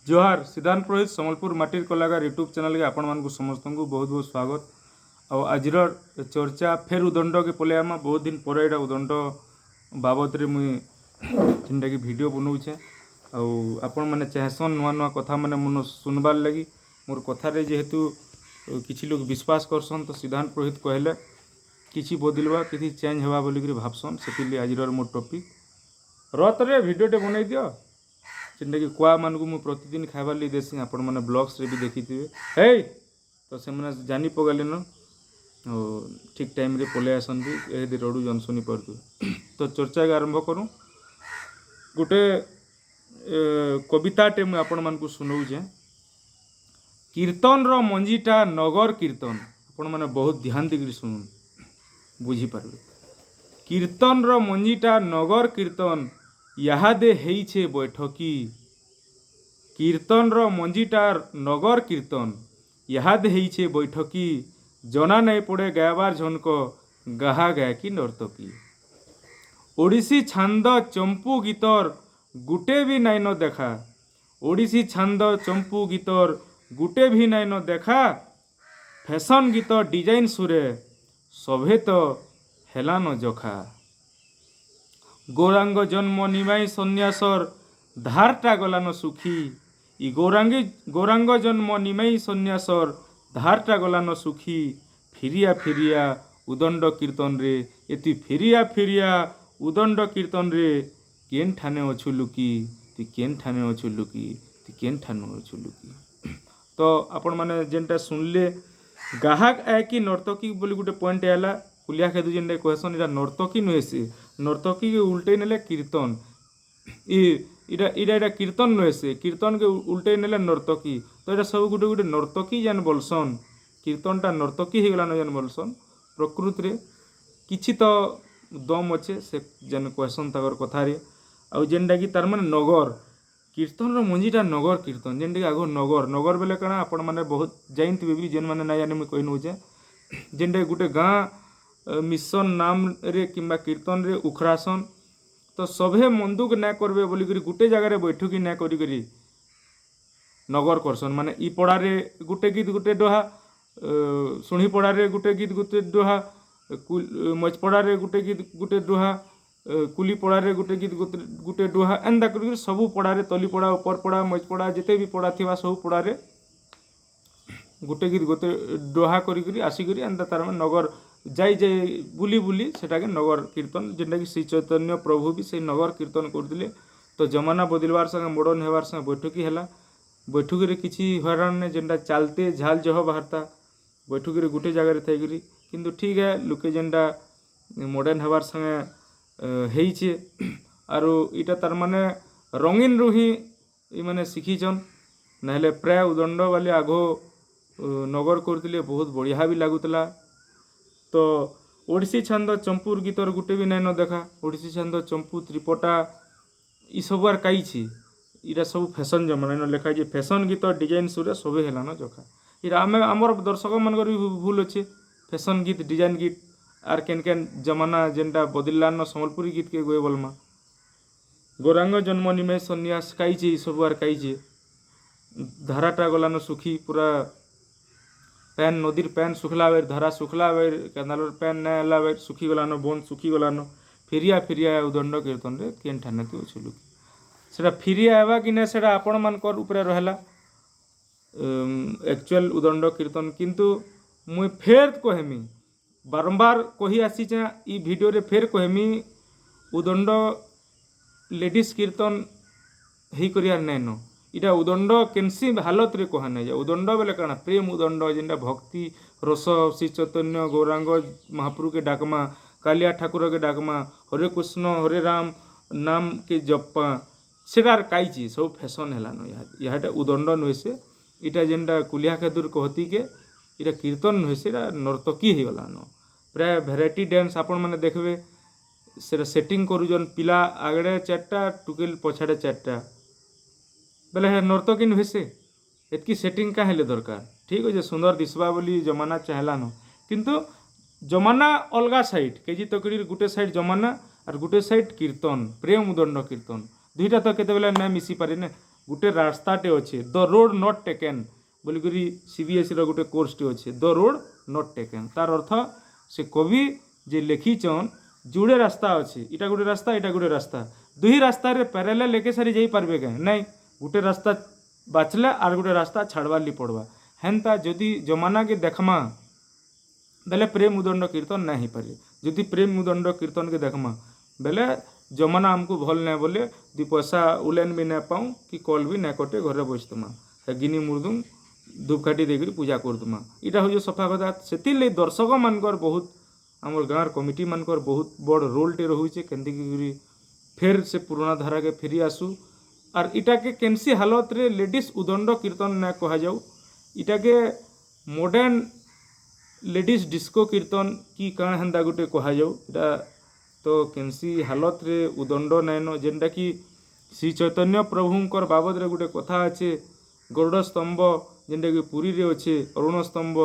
जोहार सिद्धांत पुरोहित सम्बलपुर माटिर कलाकार यूट्यूब चैनल के आपण मानक समस्त को बहुत बहुत स्वागत। आज चर्चा फेर उदंड के पले आमा बहुत दिन पर यहाँ उदंड बाबद मुई जिनटा कि वीडियो बनाऊे आपण मैंने चाहसन नुआ नुआ कथा मैंने मन सुनबार लगी मोर कथार जेहेतु किसी लोग विश्वास करसन तो सिद्धांत पुरोहित कहले किसी बदलवा कि चेंज हवा बोलिक भावसन से आज मोर टॉपिक रतरे वीडियोटे बनई दियो जेनटा कि कुआ मानक मुझे प्रतिदिन खाइबार लगी देसी आपण मैंने ब्लॉग्स रे भी देखी हे तो से मैंने जानी पगलेन ठीक टाइम रे पलि आसन भी ये रड़ुजन शुनी पार्थ तो चर्चा के आरंभ करूँ गोटे कविताटे मुझे आपण मानक शुणाऊे कीर्तन रो मंजीटा नगर कीर्तन आपण मैंने बहुत ध्यान देकर शुणु बुझीपारे कीर्तन रो मंजीटा नगर कीर्तन यादे हेइछे बैठकी कीर्तन रो मंजीटा नगर कीर्तन याद हेइछे बैठकी जना नहीं पड़े गायबार झनक गाहा गायकी नर्तकी ओडिसी छांद चंपू गीतर गुटे भी नाइन देखा ओडिसी छांद चंपू गीतर गुटे भी नाइन देखा फैशन गीत डिजाइन सुरे सभे तो हेलान जखा गौरांग जन्म निमाई सन्यासर धारटा गलान सुखी इ गौरांग जन्म निमाई सन्यासर धारटा गलान सुखी फिरिया फिरिया उदंड कीर्तन रे एति फिरिया फिरिया उदंड कीर्तन रे केन ठाने अछु लुकी ती केन ठाने अछु लुकी ती केन ठाने अछु लुकी तो आपण माने जेनटा सुनले गाहक आए कि नर्तकी बोली गोटे पॉइंट आला कुलिया खेदु जेनटा कहसन इरा नर्तकी नुहे से नर्तकी के उल्टे नेले कीर्तन इरा कीर्तन नुहे से कीर्तन के उल्टे नेले नर्तकी तो ये सब गोटे गोटे नर्तकी जेन बोलसन कीर्तनटा नर्तकी हो गलान जेन बोलसन प्रकृति रे किछि तो दम अच्छे से जेन कहसन तकर कथारे आउ जेनटा कि तार माने नगर कीर्तन रो मंजीटा नगर कीर्तन जेनटा कि आगो नगर नगर बेले काना आपण माने बहुत जाइनथिबे भी जेन माने ना जाने मुई कहि नउचे जेनटा गोटे गाँ मिशन नाम रे किंबा कीर्तन रे उखरासन तो सभे मंदुक ना करबे बोलिक गोटे जगार बैठकी ना करी नगर करसन माने इ पड़ारे गोटे गीत गोटे डोहा सुणी पड़ारे गोटे गीत गोटे डोहा मचपड़ारे गोटे गीत गोटे डोहा कुली पड़ारे गोटे गीत गोटे डोहा एंदा कर सबू पड़ारे तली पड़ा ऊपर पड़ा मचपड़ा जिते भी पड़ा थिबा सबू पड़ारे गोटे गीत गोटे डोहा करी आसिक एंदा तार नगर जाई जाई बुली बुली सेटाके नगर कीर्तन जेनटा कि श्री चैतन्य प्रभु भी से नगर कीर्तन करथिले तो जमाना बदलवार संगे मॉडर्न हेबार संगे बैठकी हैला बैठकी रे किछि हैरान ने जेनटा चालते झाल जह बाहरता बैठकी रे गोटे जगह रे थाइकरी किंतु ठीक है लोके जेनटा मॉडर्न हेबार संगे हेइछे आरो इटा तार माने रंगीन रु ही माने शिखिछन नहले प्राय उदंड वाले आगो नगर करथिले बहुत बढ़िया भी लागुतला तो ओडिसी छंद चंपूर गीतर गुटे भी नाइन देखा ओडिसी छंद चंपू त्रिपटा इ सब आर कई इरा सब फैशन जमाना न लिखा है फैशन गीत डिजाइन सुरे सबे हेलान जखा इरा आमर दर्शक मानकर भी भूल अच्छे फैशन गीत डिजाइन गीत आर केन केन जमाना जेनटा बदलान सम्बलपुरी गीत के गोए बोलमा गौरांग जन्म निमे सन्यास कई सब आर कई धाराटा गलान सुखी पूरा पैन नदीर पैन सुखला बेर धारा सुखला बेर केनाल पैन ना बेर सुखी गलान बन सुखी गलान फिरिया फिरिया उदंड कीर्तन रे केन ठाने तू छुलु सेटा फिरिया हेबा कि ना सेटा आपण मानकर ऊपर रहला एक्चुअल उदंड कीर्तन किंतु मुई फेर कहमी बारंबार कही आसी इ वीडियो रे फेर कहमी उदंड लेडीज कीर्तन हेई करियार नाइन इटा उदंड केनसी हालत रे कहा नहीं जा उदंड बेले काना प्रेम उदंड जेनटा भक्ति रस श्री चैतन्य गौरांग महाप्रभु के डाकमा कालिया ठाकुर के डाकमा हरे कृष्ण हरे राम नाम के जपा सेटार कई सब फैशन हेलान यहाँ उदंड नुहे से इटा जेनटा कुलिया खेदुर कहती के इटा कीर्तन नुहे से नर्तकी हो गलान प्राय भेराइटी डांस आपण मैंने देखबे से सेटिंग करूजन पिला आगड़े चार्टा टुकेल पछाड़े चार्टा बेले नर्तकी नुहे से एतकी सेटिंग का हेले दरकार ठीक अच्छे सुंदर दिसबा बोली जमाना चाहलान किंतु जमाना अलगा साइड केजी तकड़ी गोटे साइड जमाना और गोटे साइड कीर्तन प्रेम उदंड कीर्तन दुईटा तो केते बेले ना मिसी पारे ने गोटे रास्ताटे अच्छे द रोड नॉट टेकन बोलिकी सीबीएसई गोटे कोर्सटे अच्छे द रोड नॉट टेकन तार अर्थ से कवि जे लिखिछन जोड़े रास्ता अच्छे इटा गोटे रास्ता इटा गोटे रास्ता दुही रास्ता रे पैरेलल लेके सारी जाई पारबे के नहीं गोटे रास्ता बाचले आर गोटे रास्ता छाड़बार ली पड़वा हेन्ता जदि जमाना के देखमा बेले प्रेम उदंड कीर्तन नहीं पारे जदि प्रेम उदंड कीर्तन के देखमा बेले जमाना हमको भल नहीं बोले दि पैसा उलेन भी नहीं पाऊँ कि कल भी नहीं कटे घरे बसतमा गिनी मुर्दुम धूपकाठी देकर पूजा करदमा इटा हूँ सफा कथा से दर्शक मानकर बहुत आमर गाँव कमिटी मानकर बहुत बड़ रोलटे रोचे केमती फेर से पुराना धारा के फेरी आसू आर इटा के केनसी हालत रे लेडीज उदंड कीर्तन ना कहा जाऊ इटा के मॉडर्न लेडीज डिस्को कीर्तन की काण हेन्ता गोटे कहा जाऊ इटा तो केनसी हालत रे उदंड नाइन जेनटा कि श्री चैतन्य प्रभुंकर बाबद रे गोटे कथा अच्छे गरुड़ स्तंभ जेनटा कि पुरी रे अच्छे अरुण स्तंभ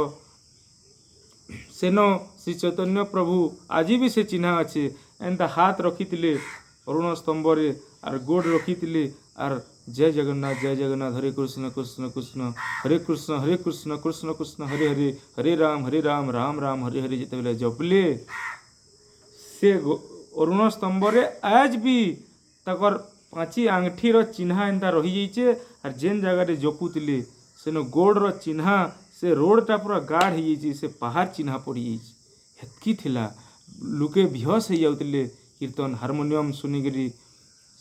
सेन श्री चैतन्य प्रभु आज भी से चिन्हा अच्छे एंता हाथ रखी अरुण स्तंभ रे आर गोड़ रखी आर जय जगन्नाथ हरे कृष्ण कृष्ण कृष्ण हरे कृष्ण कृष्ण कृष्ण हरे राम राम राम हरे हरे जिते बेले जपले से अरुण स्तंभ रे आज भी तकर पाँची आंगठीर चिन्हा एंता रही जाइए आर जेन जगह जपुले सेन गोड़ चिन्हा से रोडटा पूरा गाढ़ हो से पहाड़ चिन्हा पड़ी हेतकी थिला लुके बेहोश हो जाते कीर्तन हारमोनियम सुनिकी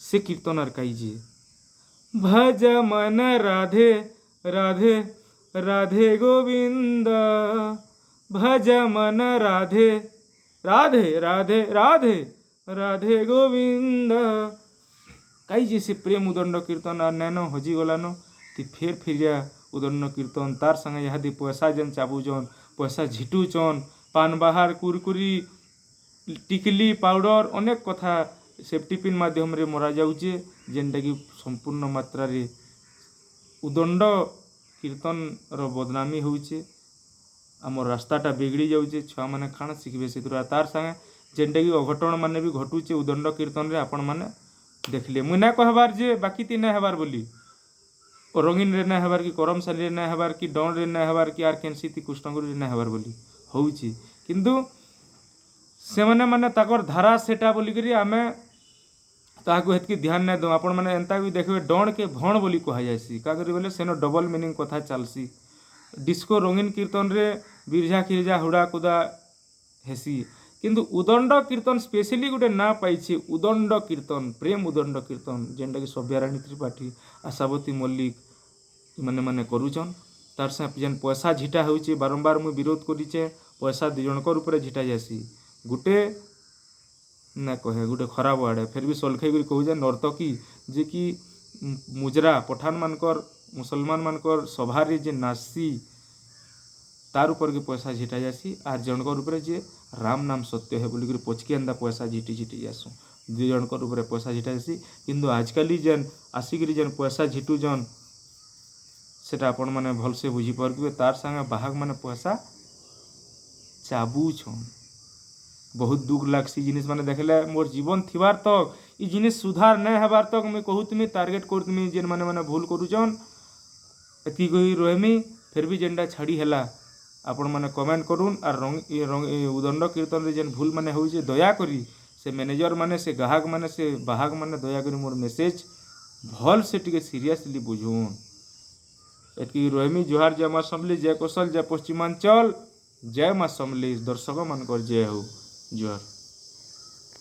से कीर्तन आर कही भज मन राधे राधे राधे गोविंद भज मन राधे राधे राधे राधे राधे गोविंद कही से प्रेम उदंड कीर्तन आर नैन हजी गलान ती फेर जा उदंड कीर्तन तार संगे यहाँ पैसा जेन चाबुचन पैसा झिटुचन पान बाहार कुरकुरी टिकली पाउडर अनेक कथा सेफ्टी पिन माध्यम रे मरा जाउचे जेनटा कि संपूर्ण मात्रा रे उदंड कीर्तन रो बदनामी होउचे आमर रास्ताटा बिगड़ी जाउचे छुआ माने खाना शिखबे से तार संगे जेनटा कि अघटन माने भी घटुचे उदंड कीर्तन रे आपण माने देखले मुई ना कहबार जे बाकी ती ना हेबार बोली रंगीन रे ना हेबार कि करमशाली रे ना हेबार कि डन रे ना हेबार कि आर केनसी ती कृष्णगुरु रे ना हेबार बोली होउची किंतु से माने ताकर धारा सेटा बोलिकी आमे ताकू हेतकी ध्यान नहीं दो आपण मैंने एंता भी देखिए डण के भण बोली कह जासी का करी बोले सेनो डबल मीनिंग कथा चलसी डिस्को रंगीन कीर्तन रे बिरझा खिरझा हुड़ा कुदा हेसी किंतु उदंड कीर्तन स्पेशली गोटे ना पाई उदंड कीर्तन प्रेम उदंड कीर्तन जेनटा कि सभ्याराणी त्रिपाठी आशावती मल्लिक मैंने मैंने करुचन तार से जेन पैसा झिटा होचे बारंबार मुझे विरोध करीचे पैसा दिजणकर ऊपर झिटा जासी गोटे ना कहे गोटे खराब वार्ड है फिर भी सलखई कर कहूँ नर्तकी जे कि मुजरा पठान मानकर मुसलमान मानकर सभारे जे नाचसी तार ऊपर के पैसा झिटा जासी आर जनकर ऊपर जे राम नाम सत्य है बोलिक पचके एंता पैसा झिटी झिटी जासु दुई जनकर ऊपर पैसा झिटा जासी किंतु आजकल जेन आसिक जेन पैसा झिटुजन सेटा आपण माने भलसे बुझी पारबे तार संगे बाहक माने पैसा चाबुछन बहुत दुख लागसी जिनिस माने देखले मोर जीवन थिबार तक ई जिनिस सुधार नहीं हेबार तक मुई कहूतमी टार्गेट करतमी जेन माने माने भूल करूचन एति कही रहमी फिर भी जेनटा छाड़ी हैला आपण माने कमेंट करूँ आर रंग उदंड कीर्तन रे जेन भूल माने होउचे दया करी से मैनेजर माने से ग्राहक माने से बाहक माने दया करी मोर मेसेज भल से टिके सीरियसली बुझून एति रहमी जोहार जय मां समली जय कौशल जय पश्चिमांचल जय मां समली दर्शक मानकर जय हो जोहार।